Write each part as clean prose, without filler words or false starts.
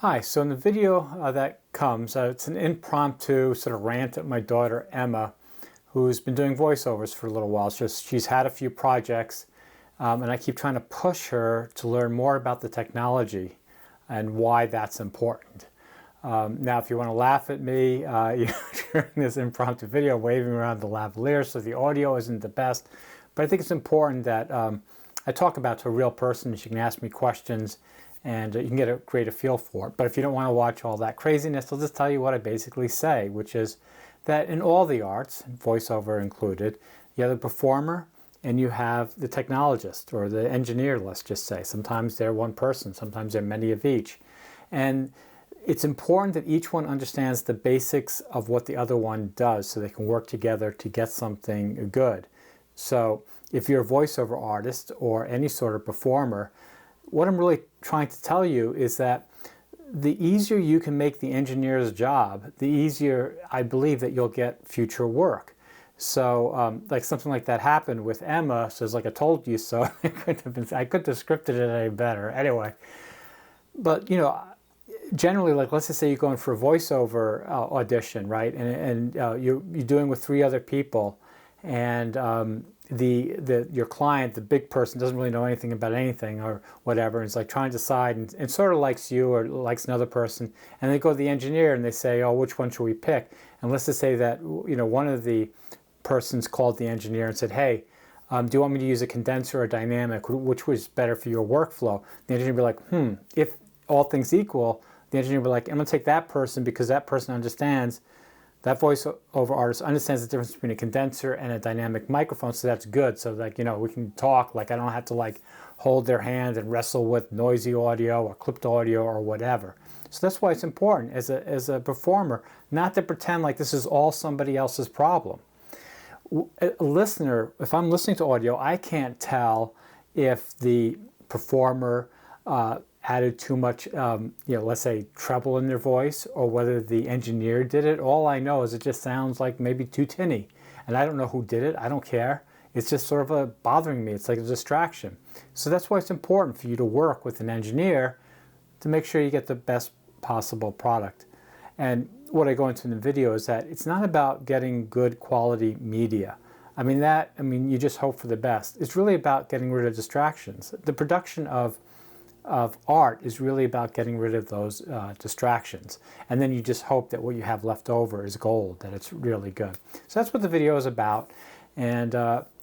Hi, so in the video that comes, it's an impromptu sort of rant at my daughter Emma, who's been doing voiceovers for a little while. She's had a few projects, and I keep trying to push her to learn more about the technology and why that's important. Now, if you want to laugh at me during this impromptu video, waving around the lavalier, so the audio isn't the best, but I think it's important that I talk about to a real person. She can ask me questions, and you can get a greater feel for it. But if you don't want to watch all that craziness, I'll just tell you what I basically say, which is that in all the arts, voiceover included, you have the performer and you have the technologist or the engineer, let's just say. Sometimes they're one person, sometimes they're many of each. And it's important that each one understands the basics of what the other one does so they can work together to get something good. So if you're a voiceover artist or any sort of performer, what I'm really trying to tell you is that the easier you can make the engineer's job, the easier I believe that you'll get future work. So like something like that happened with Emma, so it's like I told you so. I couldn't have scripted it any better. Anyway, but generally, like let's just say you're going for a voiceover audition, right? And you're doing with 3 other people, and your client, the big person, doesn't really know anything about anything or whatever, and it's like trying to decide and sort of likes you or likes another person, and they go to the engineer and they say, oh, which one should we pick? And let's just say that one of the persons called the engineer and said, hey, do you want me to use a condenser or dynamic? Which was better for your workflow? The engineer would be like, if all things equal, the engineer would be like, I'm going to take that person because that person understands. That voiceover artist understands the difference between a condenser and a dynamic microphone, so that's good. So like, we can talk, like I don't have to like hold their hand and wrestle with noisy audio or clipped audio or whatever. So that's why it's important as a performer not to pretend like this is all somebody else's problem. A listener, if I'm listening to audio, I can't tell if the performer added too much, let's say treble in their voice, or whether the engineer did it. All I know is it just sounds like maybe too tinny. And I don't know who did it. I don't care. It's just sort of bothering me. It's like a distraction. So that's why it's important for you to work with an engineer to make sure you get the best possible product. And what I go into in the video is that it's not about getting good quality media. I mean, you just hope for the best. It's really about getting rid of distractions. The production of art is really about getting rid of those distractions. And then you just hope that what you have left over is gold, that it's really good. So that's what the video is about. And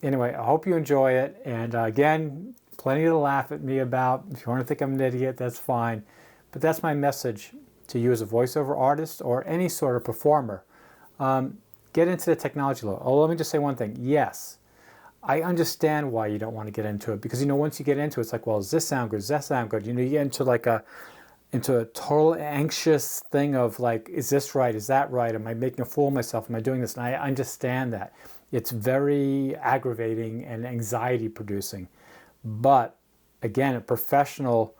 anyway, I hope you enjoy it. And again, plenty to laugh at me about. If you want to think I'm an idiot, that's fine. But that's my message to you as a voiceover artist or any sort of performer. Get into the technology level. Oh, let me just say one thing. Yes, I understand why you don't want to get into it, because once you get into it, it's like, well, does this sound good? Does that sound good? You get into like a total anxious thing of like, is this right? Is that right? Am I making a fool of myself? Am I doing this? And I understand that. It's very aggravating and anxiety producing. But again, a professional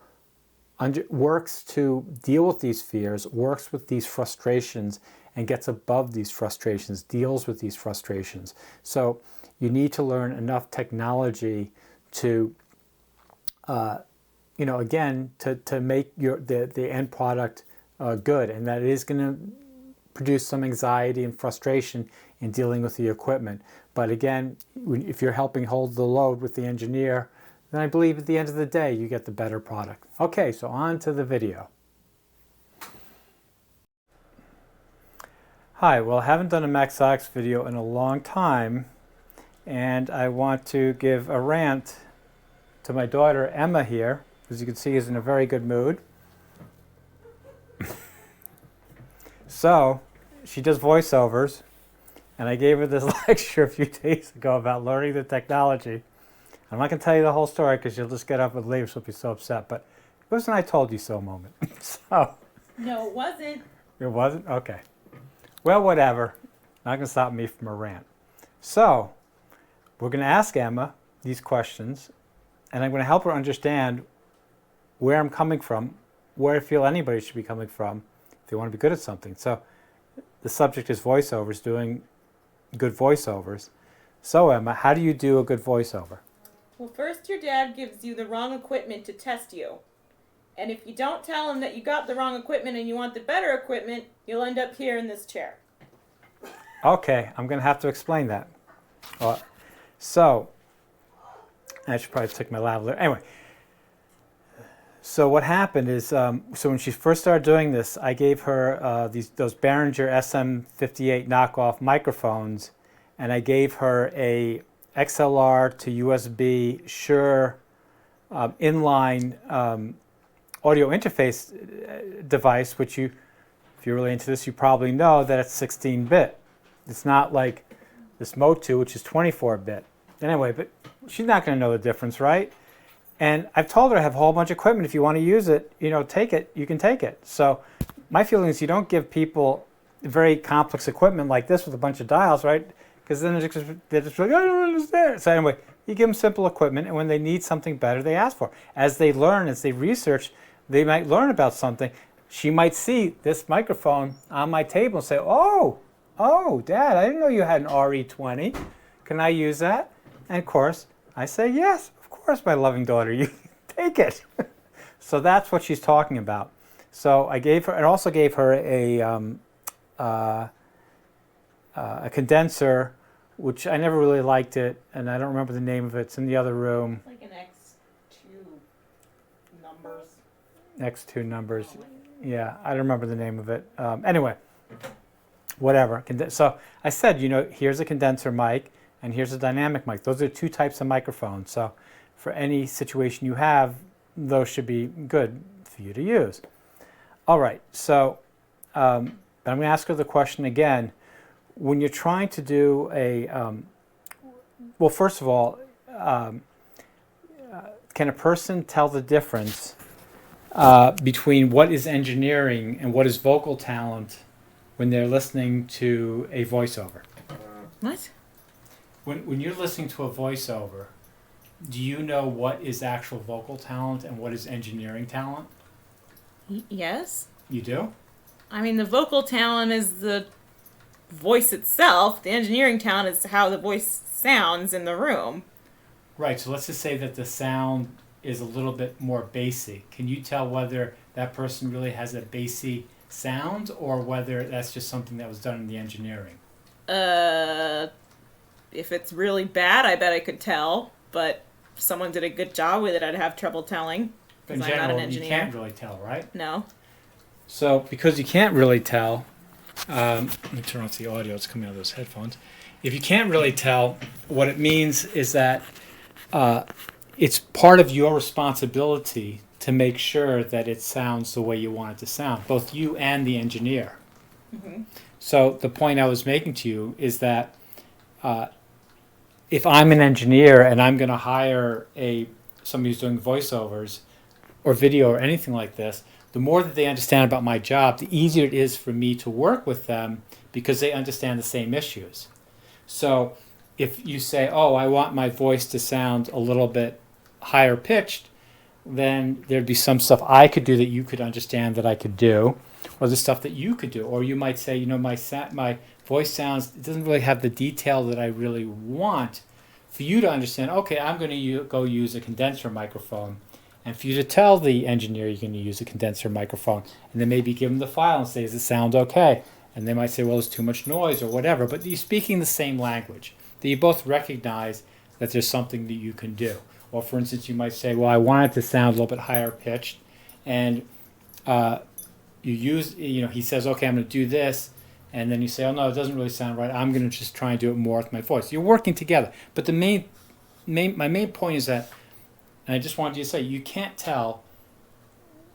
works to deal with these fears, works with these frustrations, and gets above these frustrations, deals with these frustrations. So you need to learn enough technology to, again, to make the end product good, and that is going to produce some anxiety and frustration in dealing with the equipment. But again, if you're helping hold the load with the engineer, then I believe at the end of the day you get the better product. Okay, so on to the video. Hi, well, I haven't done a Max Ox video in a long time, and I want to give a rant to my daughter Emma here. As you can see, is in a very good mood. So she does voiceovers, and I gave her this lecture a few days ago about learning the technology. I'm not going to tell you the whole story because you'll just get up and leave, so you'll be so upset. But it was an I told you so moment. So. No, it wasn't. It wasn't? Okay. Well, whatever. Not going to stop me from a rant. So we're going to ask Emma these questions, and I'm going to help her understand where I'm coming from, where I feel anybody should be coming from if they want to be good at something. So the subject is voiceovers, doing good voiceovers. So Emma, how do you do a good voiceover? Well, first your dad gives you the wrong equipment to test you. And if you don't tell them that you got the wrong equipment and you want the better equipment, you'll end up here in this chair. Okay, I'm going to have to explain that. So, I should probably take my lavalier. Anyway, so what happened is, so when she first started doing this, I gave her those Behringer SM58 knockoff microphones, and I gave her a XLR to USB Shure inline audio interface device, which if you're really into this, you probably know that it's 16-bit. It's not like this Motu, which is 24-bit. Anyway, but she's not going to know the difference, right? And I've told her I have a whole bunch of equipment. If you want to use it, take it, you can take it. So my feeling is you don't give people very complex equipment like this with a bunch of dials, right? Because then they're just like, I don't understand. So anyway, you give them simple equipment, and when they need something better, they ask for it. As they learn, as they research, they might learn about something. She might see this microphone on my table and say, oh, Dad, I didn't know you had an RE20. Can I use that? And of course, I say, yes, of course, my loving daughter, you take it. So that's what she's talking about. So I gave her, and also gave her a condenser, which I never really liked it, and I don't remember the name of it. It's in the other room. It's like an X2 numbers. X2 numbers. Yeah, I don't remember the name of it. Anyway, whatever. So I said, here's a condenser mic, and here's a dynamic mic. Those are two types of microphones. So for any situation you have, those should be good for you to use. All right, so I'm going to ask her the question again. When you're trying to do well, first of all, can a person tell the difference between what is engineering and what is vocal talent when they're listening to a voiceover? What? When you're listening to a voiceover, do you know what is actual vocal talent and what is engineering talent? Yes. You do? I mean, the vocal talent is the voice itself. The engineering talent is how the voice sounds in the room. Right, so let's just say that the sound is a little bit more bassy. Can you tell whether that person really has a bassy sound or whether that's just something that was done in the engineering? If it's really bad, I bet I could tell, but if someone did a good job with it, I'd have trouble telling. In I'm general, not an engineer. You can't really tell, right? No. So, because you can't really tell, let me turn off the audio, it's coming out of those headphones. If you can't really tell, what it means is that it's part of your responsibility to make sure that it sounds the way you want it to sound, both you and the engineer. Mm-hmm. So the point I was making to you is that if I'm an engineer and I'm going to hire somebody who's doing voiceovers or video or anything like this, the more that they understand about my job, the easier it is for me to work with them because they understand the same issues. So if you say, oh, I want my voice to sound a little bit higher pitched, then there'd be some stuff I could do that you could understand that I could do, or the stuff that you could do. Or you might say, my voice sounds, it doesn't really have the detail that I really want. For you to understand, okay, I'm going to go use a condenser microphone. And for you to tell the engineer you're going to use a condenser microphone, and then maybe give them the file and say, does it sound okay? And they might say, well, there's too much noise or whatever. But you're speaking the same language, that you both recognize that there's something that you can do. Or for instance, you might say, well, I want it to sound a little bit higher pitched. And he says, okay, I'm going to do this. And then you say, oh, no, it doesn't really sound right. I'm going to just try and do it more with my voice. You're working together. But my main point is that, and I just wanted you to say, you can't tell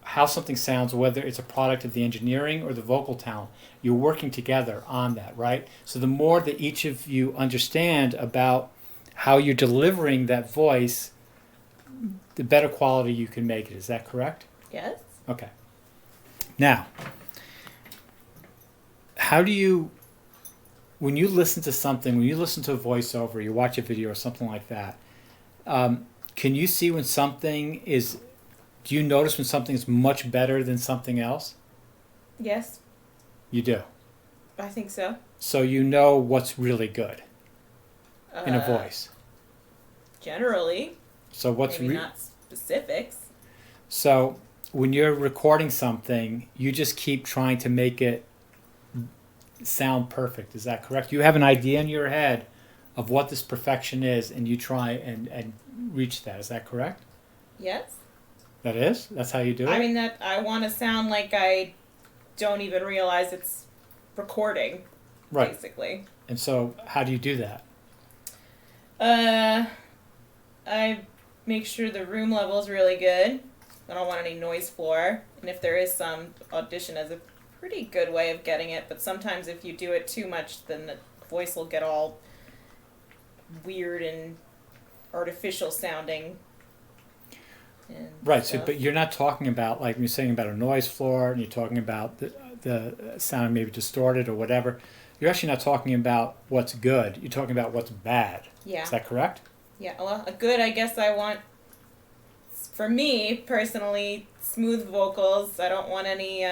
how something sounds, whether it's a product of the engineering or the vocal talent. You're working together on that, right? So the more that each of you understand about how you're delivering that voice, the better quality you can make it. Is that correct? Yes. Okay. Now, how do you, when you listen to something, when you listen to a voiceover, you watch a video or something like that, can you see when something is, do you notice when something is much better than something else? Yes. You do? I think so. So you know what's really good in a voice? Generally. So what's maybe not specifics. So when you're recording something, you just keep trying to make it sound perfect. Is that correct? You have an idea in your head of what this perfection is, and you try and reach that. Is that correct? Yes. That is? That's how you do it? I mean, that I want to sound like I don't even realize it's recording, right. basically. And so how do you do that? I make sure the room level is really good. I don't want any noise floor. And if there is some, Audition has a pretty good way of getting it. But sometimes if you do it too much, then the voice will get all weird and artificial sounding. And right, stuff. so but you're not talking about, like you're saying about a noise floor, and you're talking about the sound maybe distorted or whatever. You're actually not talking about what's good. You're talking about what's bad. Yeah. Is that correct? Yeah, well, a good, I guess I want, for me, personally, smooth vocals. I don't want any,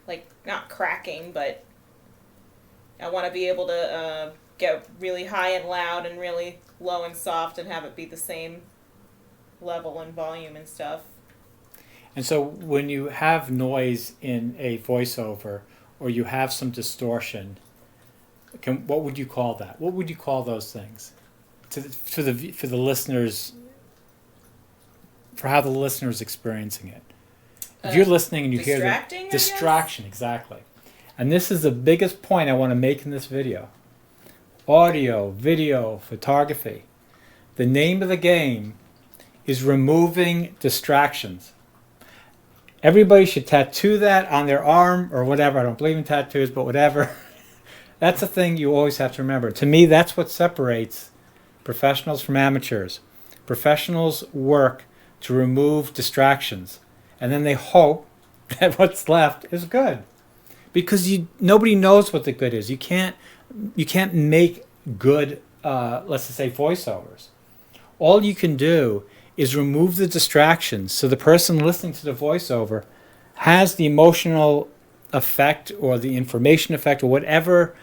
like, not cracking, but I want to be able to get really high and loud and really low and soft and have it be the same level and volume and stuff. And so when you have noise in a voiceover, or you have some distortion, what would you call that? What would you call those things? For the listeners, for how the listener is experiencing it. If you're listening and you hear the distraction, exactly. And this is the biggest point I want to make in this video. Audio, video, photography. The name of the game is removing distractions. Everybody should tattoo that on their arm or whatever. I don't believe in tattoos, but whatever. That's the thing you always have to remember. To me, that's what separates professionals from amateurs. Professionals work to remove distractions, and then they hope that what's left is good. Because nobody knows what the good is. You can't make good, let's just say, voiceovers. All you can do is remove the distractions so the person listening to the voiceover has the emotional effect or the information effect or whatever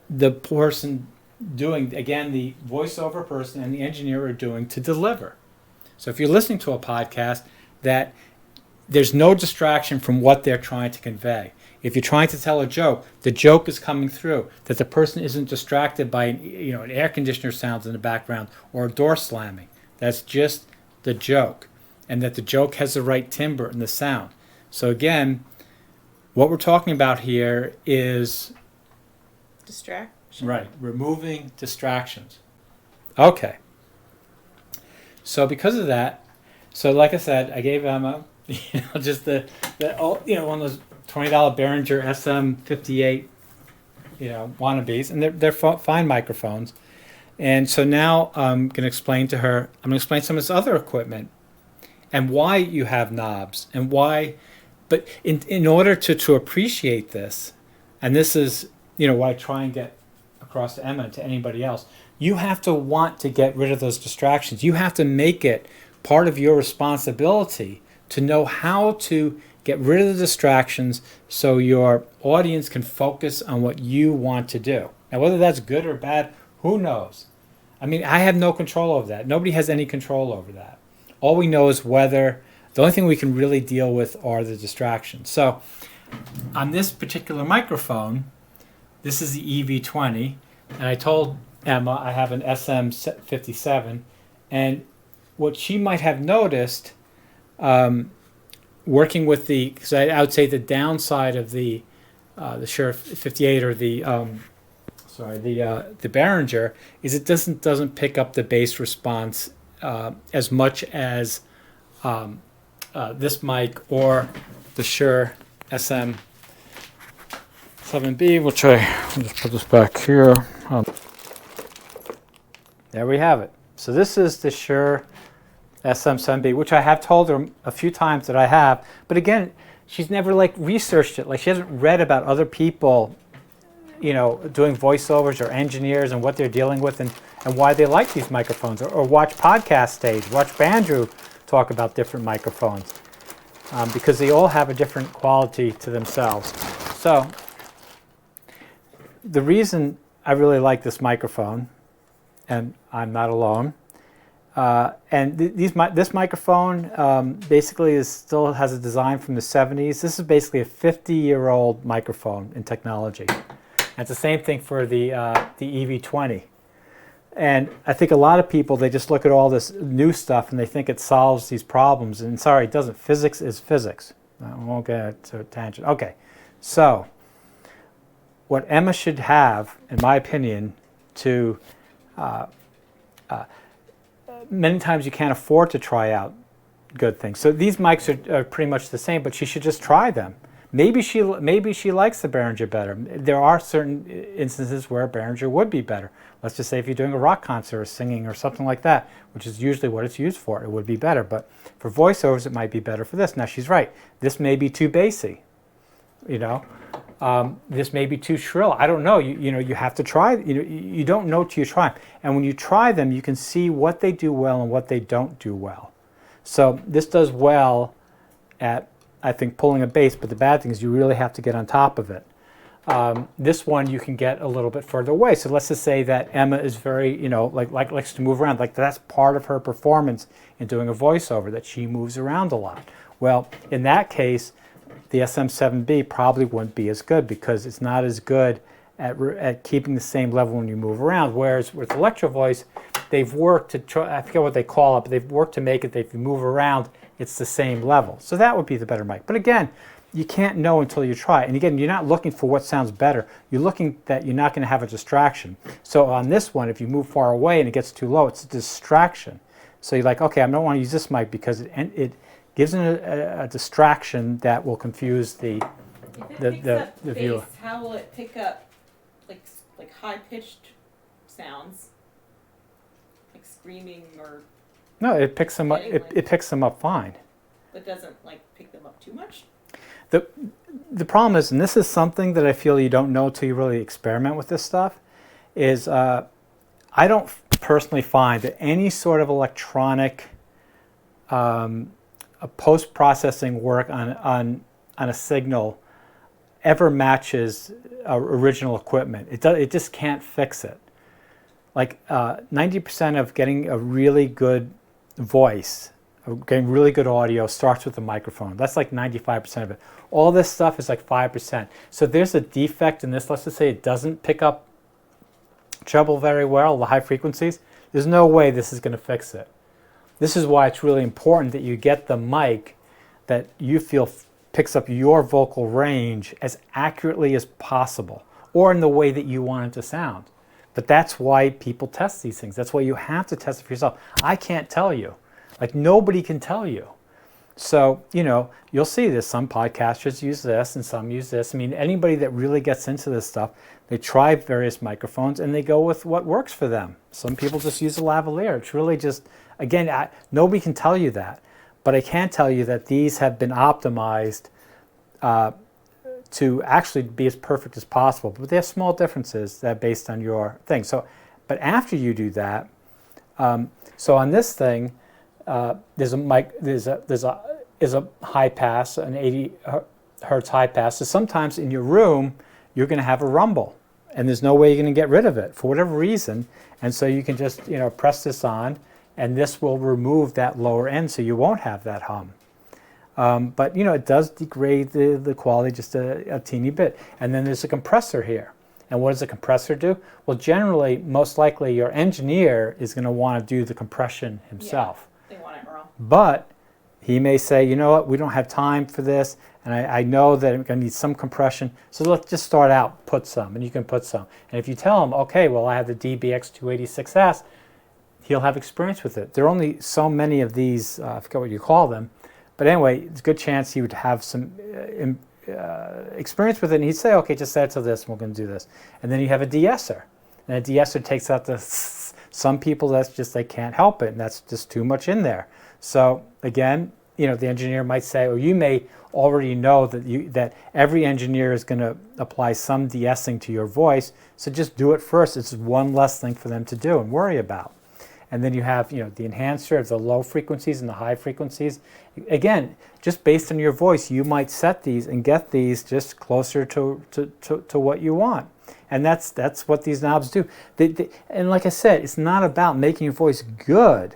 the person doing, again, the voiceover person and the engineer are doing to deliver. So if you're listening to a podcast, that there's no distraction from what they're trying to convey. If you're trying to tell a joke, the joke is coming through, that the person isn't distracted by an air conditioner sounds in the background or a door slamming. That's just the joke, and that the joke has the right timbre and the sound. So again, what we're talking about here is distraction. Right, removing distractions. Okay. So because of that, so like I said, I gave Emma, just the one of those $20 Behringer SM58, wannabes, and they're fine microphones. And so now I'm going to explain to her, I'm going to explain some of this other equipment and why you have knobs and why, but in order to appreciate this, and this is, what I try and get across to Emma and to anybody else, you have to want to get rid of those distractions. You have to make it part of your responsibility to know how to get rid of the distractions so your audience can focus on what you want to do. Now, whether that's good or bad, who knows? I mean, I have no control over that. Nobody has any control over that. All we know is the only thing we can really deal with are the distractions. So on this particular microphone, this is the EV20, and I told Emma I have an SM57, and what she might have noticed, working with because I would say the downside of the Shure 58 or the Behringer is it doesn't pick up the bass response as much as this mic or the Shure SM7B, which I'll just put this back here. There we have it. So this is the Shure SM7B, which I have told her a few times that I have, but again, she's never researched it. She hasn't read about other people doing voiceovers or engineers and what they're dealing with and why they like these microphones, or watch Podcast Stage, watch Bandrew talk about different microphones, because they all have a different quality to themselves. So the reason I really like this microphone, and I'm not alone, And this microphone basically still has a design from the 70s. This is basically a 50-year-old microphone in technology. And it's the same thing for the EV20. And I think a lot of people, they just look at all this new stuff and they think it solves these problems. And sorry, it doesn't. Physics is physics. I won't get to a tangent. Okay, so what Emma should have, in my opinion, to many times you can't afford to try out good things. So these mics are pretty much the same, but she should just try them. Maybe she likes the Behringer better. There are certain instances where a Behringer would be better. Let's just say if you're doing a rock concert or singing or something like that, which is usually what it's used for, it would be better. But for voiceovers, it might be better for this. Now she's right. This may be too bassy. You know, this may be too shrill. I don't know. You have to try. You don't know till you try them. And when you try them, you can see what they do well and what they don't do well. So this does well at, I think, pulling a bass, but the bad thing is you really have to get on top of it. This one you can get a little bit further away. So let's just say that Emma is very, like likes to move around. Like that's part of her performance in doing a voiceover, that she moves around a lot. Well, in that case, the SM7B probably wouldn't be as good because it's not as good at keeping the same level when you move around. Whereas with Electro Voice, they've worked to try, I forget what they call it, but they've worked to make it that if you move around, it's the same level. So that would be the better mic. But again, you can't know until you try. And again, you're not looking for what sounds better. You're looking that you're not going to have a distraction. So on this one, if you move far away and it gets too low, it's a distraction. So you're like, okay, I don't want to use this mic because it gives a distraction that will confuse the viewer. Bass, how will it pick up like high pitched sounds, like screaming or? No, it picks them up. It picks them up fine. But doesn't pick them up too much. The problem is, and this is something that I feel you don't know till you really experiment with this stuff, is I don't personally find that any sort of electronic post-processing work on a signal ever matches original equipment. It just can't fix it. Like 90% of getting a really good voice, getting really good audio, starts with the microphone. That's like 95% of it. All this stuff is like 5%. So there's a defect in this. Let's just say it doesn't pick up treble very well, the high frequencies. There's no way this is going to fix it. This is why it's really important that you get the mic that you feel picks up your vocal range as accurately as possible, or in the way that you want it to sound. But that's why people test these things. That's why you have to test it for yourself. I can't tell you. Like nobody can tell you. So, you'll see this. Some podcasters use this and some use this. I mean, anybody that really gets into this stuff, they try various microphones and they go with what works for them. Some people just use a lavalier. It's really just, again, nobody can tell you that. But I can tell you that these have been optimized to actually be as perfect as possible. But they have small differences that are based on your thing. So, but after you do that, so on this thing, there's a mic. There's a high pass, an 80 hertz high pass. So sometimes in your room, you're going to have a rumble, and there's no way you're going to get rid of it for whatever reason. And so you can just press this on, and this will remove that lower end, so you won't have that hum. But it does degrade the quality just a teeny bit. And then there's a compressor here. And what does a compressor do? Well, generally, most likely, your engineer is going to want to do the compression himself. Yeah, they want it raw. But he may say, you know what, we don't have time for this, and I know that I'm going to need some compression, so let's just start out, put some, and you can put some. And if you tell him, okay, well, I have the DBX286S, he'll have experience with it. There are only so many of these, I forget what you call them, but anyway, it's a good chance he would have some experience with it, and he'd say, okay, just set it to this, and we're going to do this. And then you have a de-esser, and a de-esser takes out the some people, that's just, they can't help it, and that's just too much in there. So again, the engineer might say, or you may already know that every engineer is going to apply some de-essing to your voice, so just do it first. It's one less thing for them to do and worry about. And then you have, the enhancer of the low frequencies and the high frequencies. Again, just based on your voice, you might set these and get these just closer to what you want. And that's what these knobs do. And like I said, it's not about making your voice good.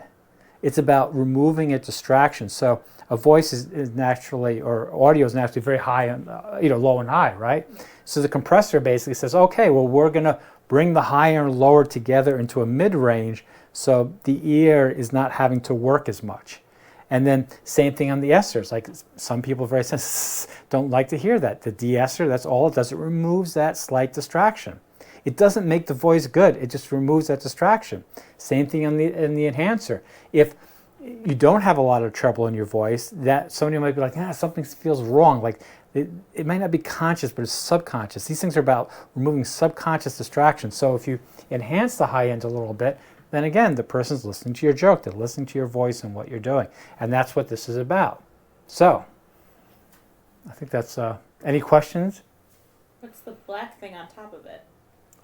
It's about removing a distraction. So a voice is naturally, or audio is naturally very high and low and high, right? So the compressor basically says, okay, well, we're going to bring the higher and lower together into a mid-range, so the ear is not having to work as much. And then same thing on the esters. Like some people very sensitive don't like to hear that. The de-ester, that's all it does. It removes that slight distraction. It doesn't make the voice good. It just removes that distraction. Same thing in the enhancer. If you don't have a lot of treble in your voice, that somebody might be like, something feels wrong. Like it might not be conscious, but it's subconscious. These things are about removing subconscious distractions. So if you enhance the high end a little bit, then again, the person's listening to your joke. They're listening to your voice and what you're doing. And that's what this is about. So, I think that's, any questions? What's the black thing on top of it?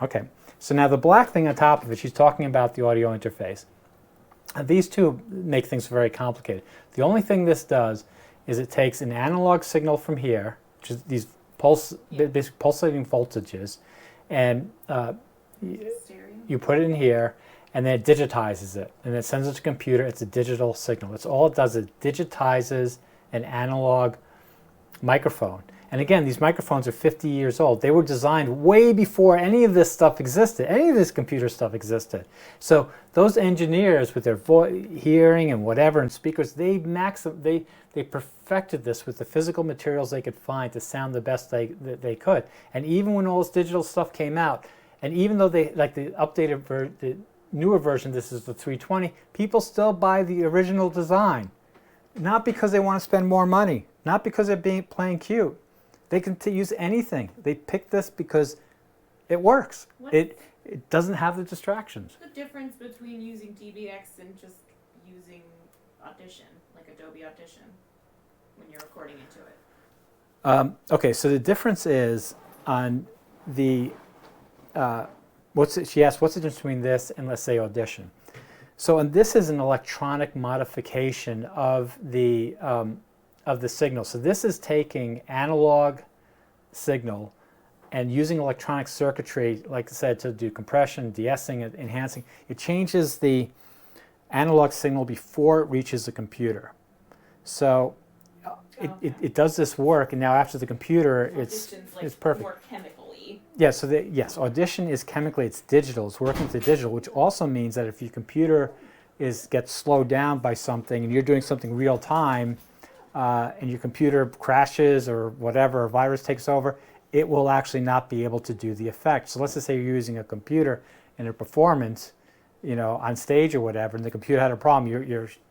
Okay. So now the black thing on top of it, she's talking about the audio interface. And these two make things very complicated. The only thing this does is it takes an analog signal from here, which is these basic pulsating voltages, and you put it in here, and then it digitizes it, and it sends it to a computer. It's a digital signal. That's all it does. It digitizes an analog microphone. And again, these microphones are 50 years old. They were designed way before any of this stuff existed, any of this computer stuff existed. So those engineers with their hearing and whatever and speakers, they perfected this with the physical materials they could find to sound the best they could. And even when all this digital stuff came out, and even though they like the updated the newer version, this is the 320, people still buy the original design. Not because they want to spend more money, not because they're playing cute. They can use anything. They pick this because it works. It doesn't have the distractions. What's the difference between using DBX and just using Audition, like Adobe Audition, when you're recording into it? Okay, so the difference is on the she asked, what's the difference between this and, let's say, Audition? So, and this is an electronic modification of the signal. So this is taking analog signal and using electronic circuitry, like I said, to do compression, de-essing, enhancing. It changes the analog signal before it reaches the computer. So it does this work, and now after the computer, it's perfect. More chemically. Yeah, so yes, Audition is chemically, it's digital, it's working to digital, which also means that if your computer gets slowed down by something and you're doing something real time, and your computer crashes or whatever, a virus takes over, it will actually not be able to do the effect. So let's just say you're using a computer in a performance, on stage or whatever, and the computer had a problem,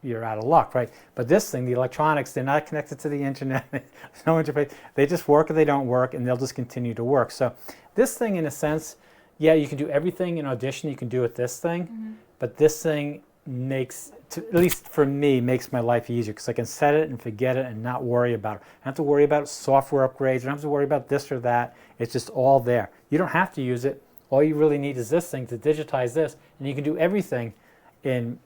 you're out of luck, right? But this thing, the electronics, they're not connected to the internet, there's no interface. They just work or they don't work, and they'll just continue to work. So this thing, in a sense, yeah, you can do everything in Audition you can do with this thing, but this thing at least for me, makes my life easier because I can set it and forget it and not worry about it. I don't have to worry about software upgrades. I don't have to worry about this or that. It's just all there. You don't have to use it. All you really need is this thing to digitize this, and you can do everything in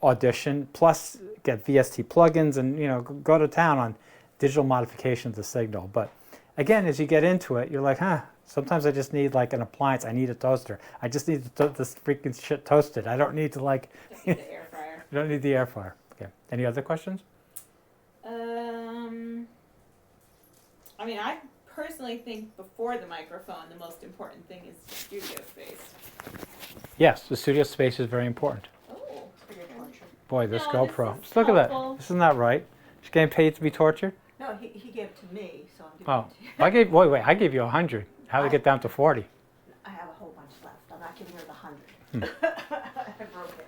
Audition, plus get VST plugins and go to town on digital modification of the signal. But again, as you get into it, you're like, sometimes I just need like an appliance. I need a toaster. I just need this freaking shit toasted. I don't need to like. The air fryer. You don't need the air fryer. Okay. Any other questions? I personally think before the microphone, the most important thing is the studio space. Yes, the studio space is very important. Oh, boy, this No, GoPro. this is Just look at that. helpful. This is not right. She's getting paid to be tortured. No, he gave it to me, so I'm giving Oh, it to you. wait, I gave you 100. How did it get down to 40? I have a whole bunch left. I'm not giving her the 100. I broke it.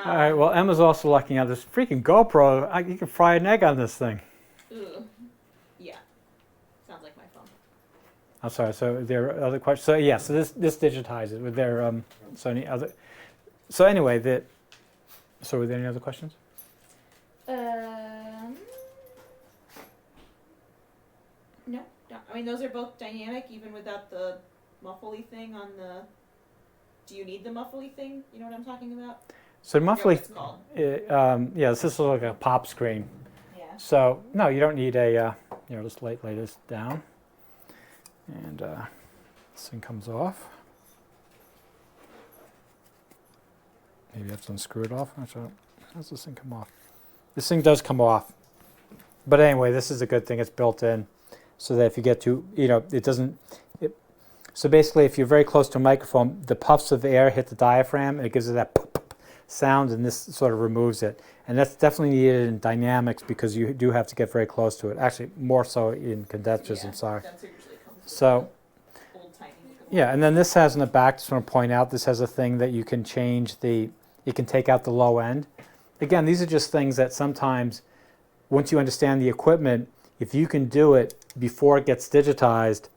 All right. Well, Emma's also lucky out. This freaking GoPro. You can fry an egg on this thing. Ooh. Yeah. Sounds like my phone. I'm sorry. So there are other questions. So yeah. So this digitizes with their So any other. So anyway, So were there any other questions? No. Those are both dynamic, even without the muffly thing on the. Do you need the muffly thing? You know what I'm talking about? So I forget muffly. what it's called. Yeah. This is like a pop screen. Yeah. So no, you don't need a. Just lay this down, and this thing comes off. Maybe you have to unscrew it off. How's this thing come off? This thing does come off. But anyway, this is a good thing. It's built in so that if you get to, it doesn't. So basically, if you're very close to a microphone, the puffs of air hit the diaphragm and it gives it that pop, pop sound, and this sort of removes it. And that's definitely needed in dynamics because you do have to get very close to it. Actually, more so in condensers, I'm sorry. Condenser usually comes with So, old tiny. yeah, and then this has in the back, just want to point out, this has a thing that you can change you can take out the low end. Again, these are just things that sometimes, once you understand the equipment, if you can do it before it gets digitized,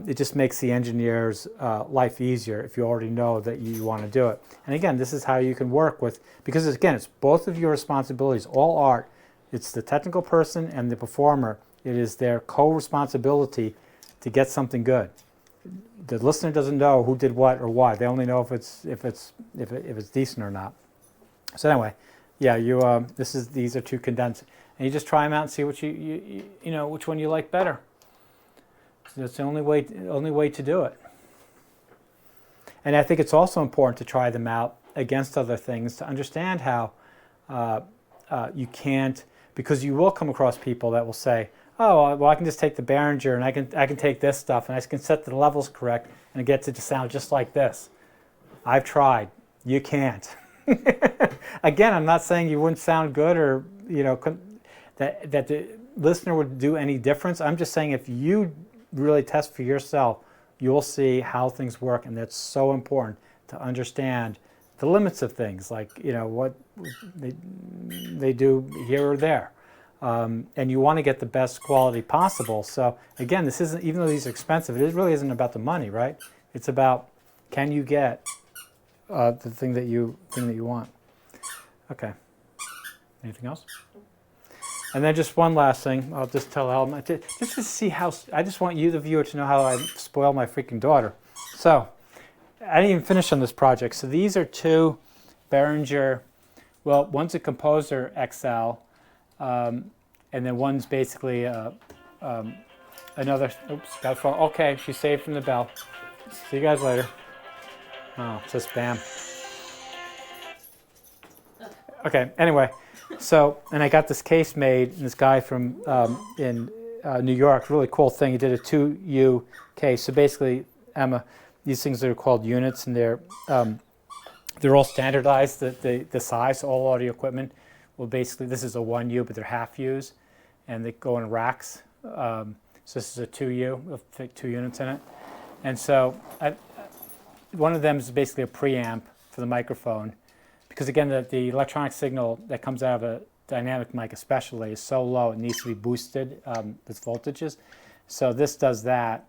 it just makes the engineer's life easier if you already know that you want to do it. And again, this is how you can work with, because again, it's both of your responsibilities. All art, it's the technical person and the performer. It is their co-responsibility to get something good. The listener doesn't know who did what or why. They only know if it's decent or not. So anyway, yeah, these are two condensed, and you just try them out and see what you which one you like better. So that's the only way to do it. And I think it's also important to try them out against other things to understand how you can't, because you will come across people that will say, oh, well, I can just take the Behringer and I can take this stuff and I can set the levels correct and it gets it to sound just like this. I've tried. You can't. Again, I'm not saying you wouldn't sound good or that the listener would do any difference. I'm just saying if you really test for yourself, you'll see how things work, and that's so important to understand the limits of things, like what they do here or there. And you want to get the best quality possible. So again, this isn't, even though these are expensive, it really isn't about the money, right? It's about, can you get the thing that you want. Okay. Anything else? And then just one last thing, I'll just tell Ellen, just to see how, I just want you, the viewer, to know how I spoil my freaking daughter. So, I didn't even finish on this project. So these are two Behringer, well, one's a Composer XL, and then one's basically another, oops, got a phone. Okay, she's saved from the bell. See you guys later. Oh, it says spam. Okay, anyway, so, and I got this case made, and this guy from in New York, really cool thing, he did a 2U case. So basically, Emma, these things are called units, and they're all standardized, the size, all audio equipment. Well, basically, this is a 1U, but they're half U's, and they go in racks. So this is a 2U, we'll fit 2 units in it. And so one of them is basically a preamp for the microphone, because again, the electronic signal that comes out of a dynamic mic especially is so low, it needs to be boosted with voltages. So this does that.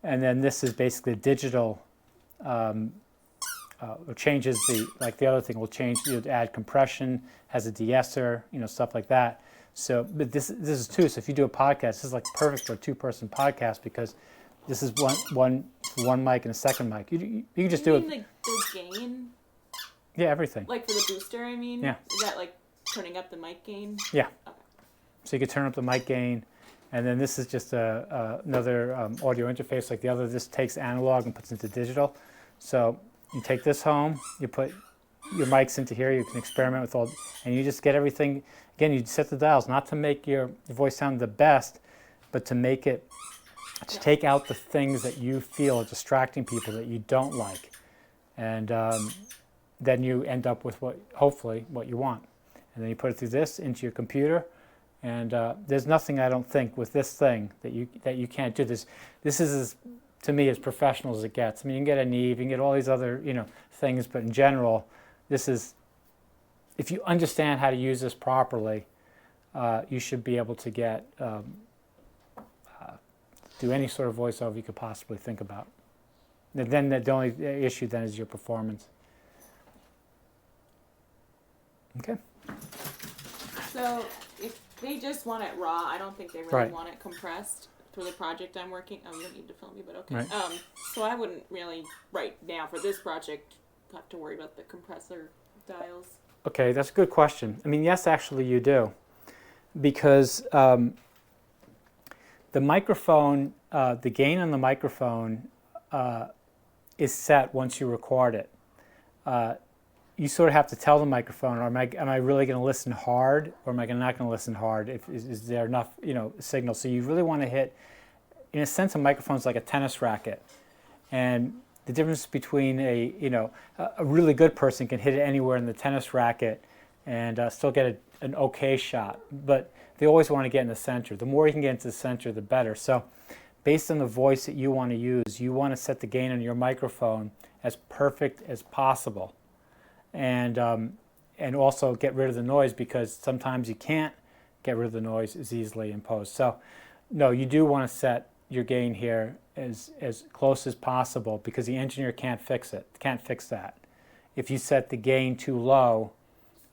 And then this is basically digital, it changes like the other thing will change, add compression, has a de-esser, stuff like that. So, but this is two, so if you do a podcast, this is like perfect for a 2-person podcast, because this is one mic and a second mic. You can just do it. Like the gain? Yeah, everything. Like for the booster, I mean? Yeah. Is that like turning up the mic gain? Yeah. Okay. So you can turn up the mic gain, and then this is just another audio interface like the other. This takes analog and puts into digital. So you take this home, you put your mics into here, you can experiment with all, and you just get everything. Again, you set the dials, not to make your voice sound the best, but to make it, to take out the things that you feel are distracting people that you don't like. And then you end up with hopefully what you want. And then you put it through this into your computer, and there's nothing, I don't think, with this thing that you can't do. This is, to me, as professional as it gets. I mean, you can get a Neve, you can get all these other things, but in general, this is, if you understand how to use this properly, you should be able to get do any sort of voiceover you could possibly think about. And then the only issue then is your performance. Okay. So if they just want it raw, I don't think they really want it compressed for the project I'm working. Oh, you don't need to film me, but okay. Right. So I wouldn't really, right now for this project, have to worry about the compressor dials. Okay, that's a good question. I mean, yes, actually you do. Because the microphone, the gain on the microphone is set once you record it. you sort of have to tell the microphone, or am I really going to listen hard, or am I not going to listen hard? Is there enough, signal? So you really want to hit, in a sense, a microphone's like a tennis racket, and the difference between a really good person can hit it anywhere in the tennis racket and still get an okay shot, but they always want to get in the center. The more you can get into the center, the better. So based on the voice that you want to use, you want to set the gain on your microphone as perfect as possible, and also get rid of the noise, because sometimes you can't get rid of the noise as easily in post. So no, you do want to set your gain here as close as possible, because the engineer can't fix that. If you set the gain too low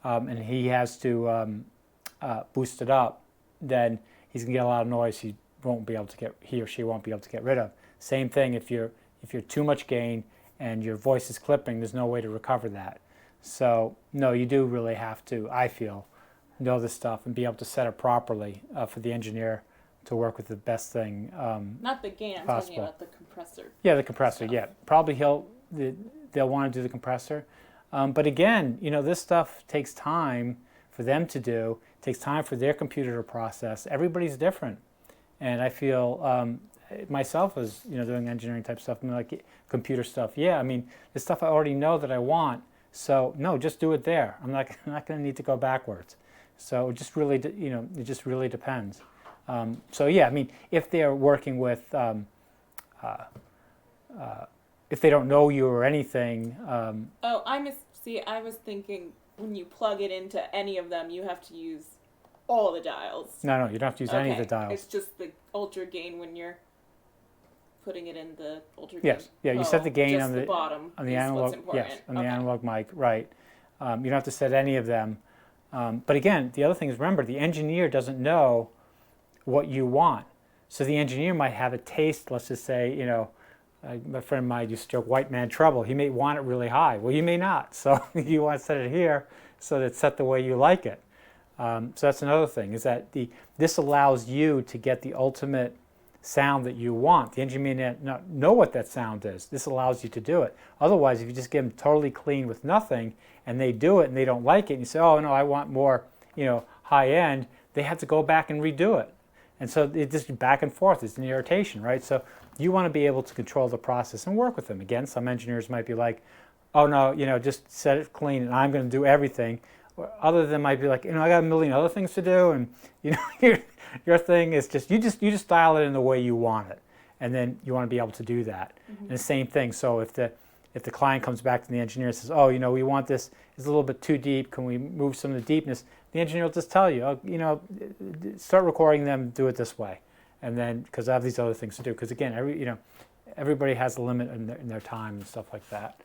and he has to boost it up, then he's gonna get a lot of noise he or she won't be able to get rid of. Same thing if you're too much gain and your voice is clipping, there's no way to recover that. So no, you do really have to, I feel, know this stuff and be able to set it properly for the engineer to work with the best thing Not the gain, I'm possible. talking about the compressor. Yeah, the compressor, stuff. yeah. Probably they'll want to do the compressor. But again, this stuff takes time for them to do. It takes time for their computer to process. Everybody's different. And I feel myself as doing engineering type stuff, like computer stuff. Yeah, the stuff I already know that I want. So no, just do it there. I'm not going to need to go backwards. So it just really, it just really depends. So yeah, if they're working with, if they don't know you or anything. I was thinking when you plug it into any of them, you have to use all the dials. No, you don't have to use any of the dials. It's just the ultra gain when you're putting it in the ultra gain. Yes, yeah, you set the gain on the bottom on the analog. Yes, on the analog mic, right? You don't have to set any of them. But again, the other thing is, remember, the engineer doesn't know what you want. So the engineer might have a taste. Let's just say, my friend might used to joke, white man trouble. He may want it really high. Well, you may not. So you want to set it here so that it's set the way you like it. So that's another thing, is that this allows you to get the ultimate sound that you want. The engineer may not know what that sound is. This allows you to do it. Otherwise, if you just give them totally clean with nothing and they do it and they don't like it, and you say, oh no, I want more, high end, they have to go back and redo it. And so it's just back and forth. It's an irritation, right? So you want to be able to control the process and work with them. Again, some engineers might be like, oh no, just set it clean and I'm going to do everything. Or other of them might be like, I got a million other things to do, and your thing is just you just dial it in the way you want it, and then you want to be able to do that. Mm-hmm. And the same thing. So if the client comes back to the engineer and says, oh, we want this, it's a little bit too deep, can we move some of the deepness? The engineer will just tell you, start recording them, do it this way, and then because I have these other things to do. Because again, everybody has a limit in their time and stuff like that.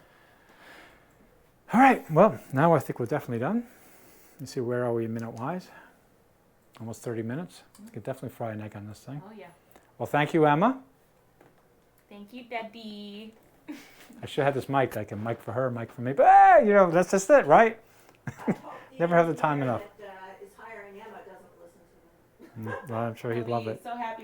All right, well, now I think we're definitely done. Let's see, where are we minute-wise? Almost 30 minutes. I could definitely fry an egg on this thing. Oh, yeah. Well, thank you, Emma. Thank you, Daddy. I should have this mic, like a mic for her, mic for me. But, that's just it, right? Never have the time enough. Is hiring Emma doesn't listen to them. Well, I'm sure he'd love it. So happy.